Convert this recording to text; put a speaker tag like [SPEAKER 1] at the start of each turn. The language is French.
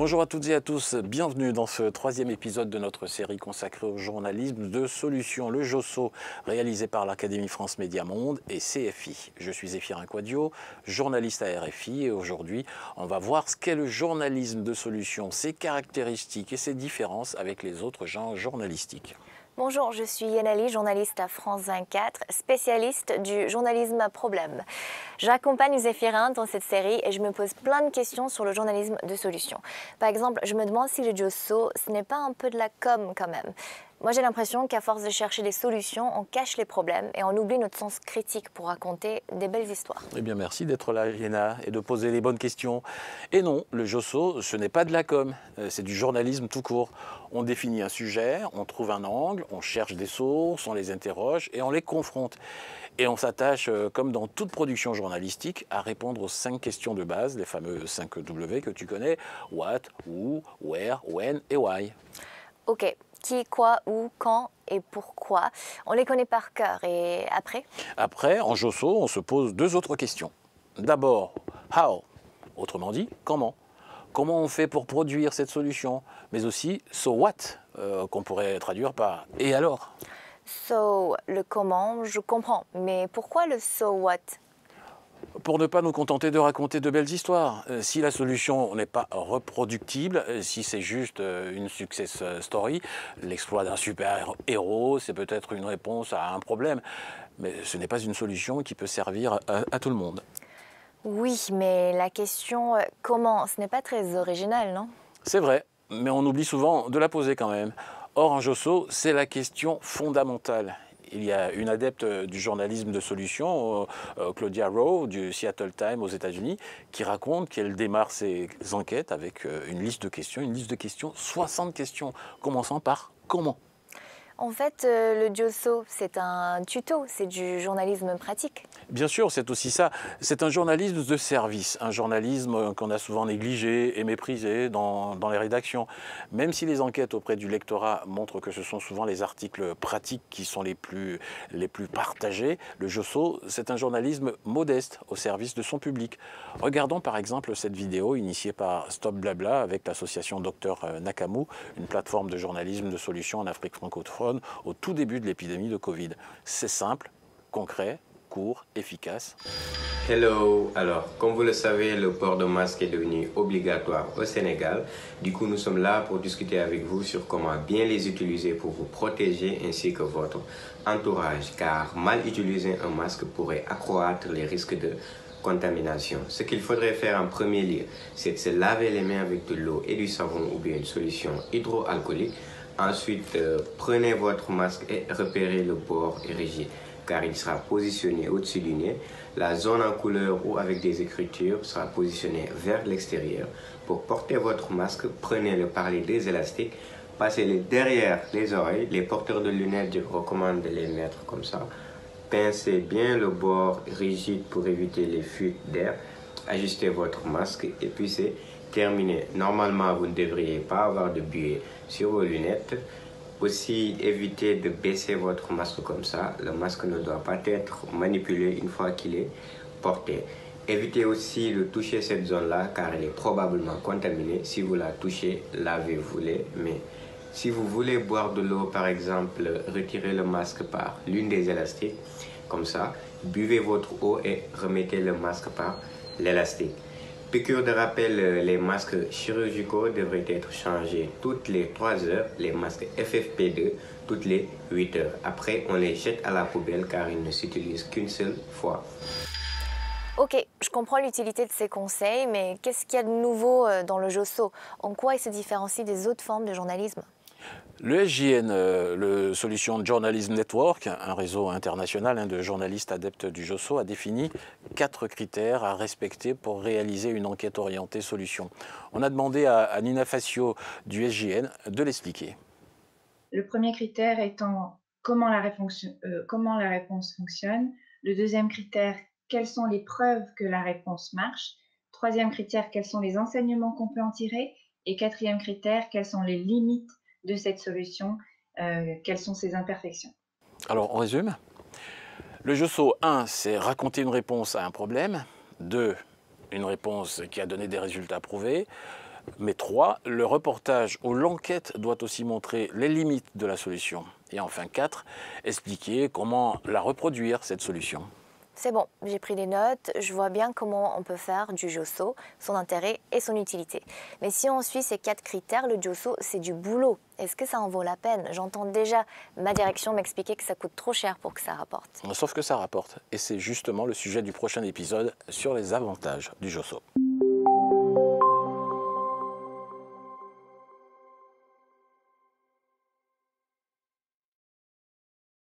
[SPEAKER 1] Bonjour à toutes et à tous, bienvenue dans ce troisième épisode de notre série consacrée au journalisme de solutions, le JOSO, réalisé par l'Académie France Média Monde et CFI. Je suis Zéphirin Quadio, journaliste à RFI, et aujourd'hui on va voir ce qu'est le journalisme de solutions, ses caractéristiques et ses différences avec les autres genres journalistiques.
[SPEAKER 2] Bonjour, je suis Yanali, journaliste à France 24, spécialiste du journalisme à problème. J'accompagne Zéphirin dans cette série et je me pose plein de questions sur le journalisme de solutions. Par exemple, je me demande si le JOSO, ce n'est pas un peu de la com quand même. Moi, j'ai l'impression qu'à force de chercher des solutions, on cache les problèmes et on oublie notre sens critique pour raconter des belles histoires.
[SPEAKER 1] Eh bien, merci d'être là, Yana, et de poser les bonnes questions. Et non, le JOSO, ce n'est pas de la com, c'est du journalisme tout court. On définit un sujet, on trouve un angle, on cherche des sources, on les interroge et on les confronte. Et on s'attache, comme dans toute production journalistique, à répondre aux 5 questions de base, les fameux 5 W que tu connais, what, who, where, when et why.
[SPEAKER 2] Ok. Qui, quoi, où, quand et pourquoi. On les connaît par cœur. Et après?
[SPEAKER 1] Après, en JOSO, on se pose 2 autres questions. D'abord, how, autrement dit, comment. Comment on fait pour produire cette solution? Mais aussi, so what, qu'on pourrait traduire par et alors?
[SPEAKER 2] So, le comment, je comprends. Mais pourquoi le so what?
[SPEAKER 1] Pour ne pas nous contenter de raconter de belles histoires. Si la solution n'est pas reproductible, si c'est juste une success story, l'exploit d'un super-héros, c'est peut-être une réponse à un problème. Mais ce n'est pas une solution qui peut servir à tout le monde.
[SPEAKER 2] Oui, mais la question comment, ce n'est pas très original, non?
[SPEAKER 1] C'est vrai, mais on oublie souvent de la poser quand même. Or, en JOSO, c'est la question fondamentale. Il y a une adepte du journalisme de solutions, Claudia Rowe, du Seattle Times aux États-Unis, qui raconte qu'elle démarre ses enquêtes avec une liste de questions, 60 questions, commençant par comment.
[SPEAKER 2] En fait, le JOSO, c'est un tuto, c'est du journalisme pratique.
[SPEAKER 1] Bien sûr, c'est aussi ça. C'est un journalisme de service, un journalisme qu'on a souvent négligé et méprisé dans les rédactions. Même si les enquêtes auprès du lectorat montrent que ce sont souvent les articles pratiques qui sont les plus partagés, le JOSO, c'est un journalisme modeste au service de son public. Regardons par exemple cette vidéo initiée par Stop Blabla avec l'association Dr Nakamu, une plateforme de journalisme de solutions en Afrique francophone au tout début de l'épidémie de Covid. C'est simple, concret, court, efficace.
[SPEAKER 3] Hello, alors comme vous le savez, le port de masque est devenu obligatoire au Sénégal. Du coup, nous sommes là pour discuter avec vous sur comment bien les utiliser pour vous protéger ainsi que votre entourage, car mal utiliser un masque pourrait accroître les risques de contamination. Ce qu'il faudrait faire en premier lieu, c'est de se laver les mains avec de l'eau et du savon ou bien une solution hydroalcoolique. Ensuite, prenez votre masque et repérez le bord érigé, car il sera positionné au-dessus du nez. La zone en couleur ou avec des écritures sera positionnée vers l'extérieur. Pour porter votre masque, prenez-le par les 2 élastiques, passez-les derrière les oreilles. Les porteurs de lunettes, je vous recommande de les mettre comme ça. Pincez bien le bord rigide pour éviter les fuites d'air. Ajustez votre masque et puis c'est terminé. Normalement, vous ne devriez pas avoir de buée sur vos lunettes. Aussi, évitez de baisser votre masque comme ça. Le masque ne doit pas être manipulé une fois qu'il est porté. Évitez aussi de toucher cette zone-là car elle est probablement contaminée. Si vous la touchez, lavez-vous-les. Mais si vous voulez boire de l'eau, par exemple, retirez le masque par l'une des élastiques. Comme ça, buvez votre eau et remettez le masque par l'élastique. Piqûre de rappel, les masques chirurgicaux devraient être changés toutes les 3 heures, les masques FFP2 toutes les 8 heures. Après, on les jette à la poubelle car ils ne s'utilisent qu'une seule fois.
[SPEAKER 2] Ok, je comprends l'utilité de ces conseils, mais qu'est-ce qu'il y a de nouveau dans le JOSO? En quoi il se différencie des autres formes de journalisme?
[SPEAKER 1] Le SJN, le Solution Journalism Network, un réseau international de journalistes adeptes du JOSO, a défini 4 critères à respecter pour réaliser une enquête orientée solution. On a demandé à Nina Facio du SJN de l'expliquer.
[SPEAKER 4] Le premier critère étant comment la réponse fonctionne. Le deuxième critère, quelles sont les preuves que la réponse marche. Troisième critère, quels sont les enseignements qu'on peut en tirer. Et quatrième critère, quelles sont les limites de cette solution, quelles sont ses imperfections.
[SPEAKER 1] Alors, on résume. Le JOSO, 1, c'est raconter une réponse à un problème. 2, une réponse qui a donné des résultats prouvés. Mais 3, le reportage ou l'enquête doit aussi montrer les limites de la solution. Et enfin 4, expliquer comment la reproduire, cette solution.
[SPEAKER 2] C'est bon, j'ai pris des notes, je vois bien comment on peut faire du Joso, son intérêt et son utilité. Mais si on suit ces 4 critères, le Joso, c'est du boulot. Est-ce que ça en vaut la peine? J'entends déjà ma direction m'expliquer que ça coûte trop cher pour que ça rapporte.
[SPEAKER 1] Sauf que ça rapporte. Et c'est justement le sujet du prochain épisode sur les avantages du Joso.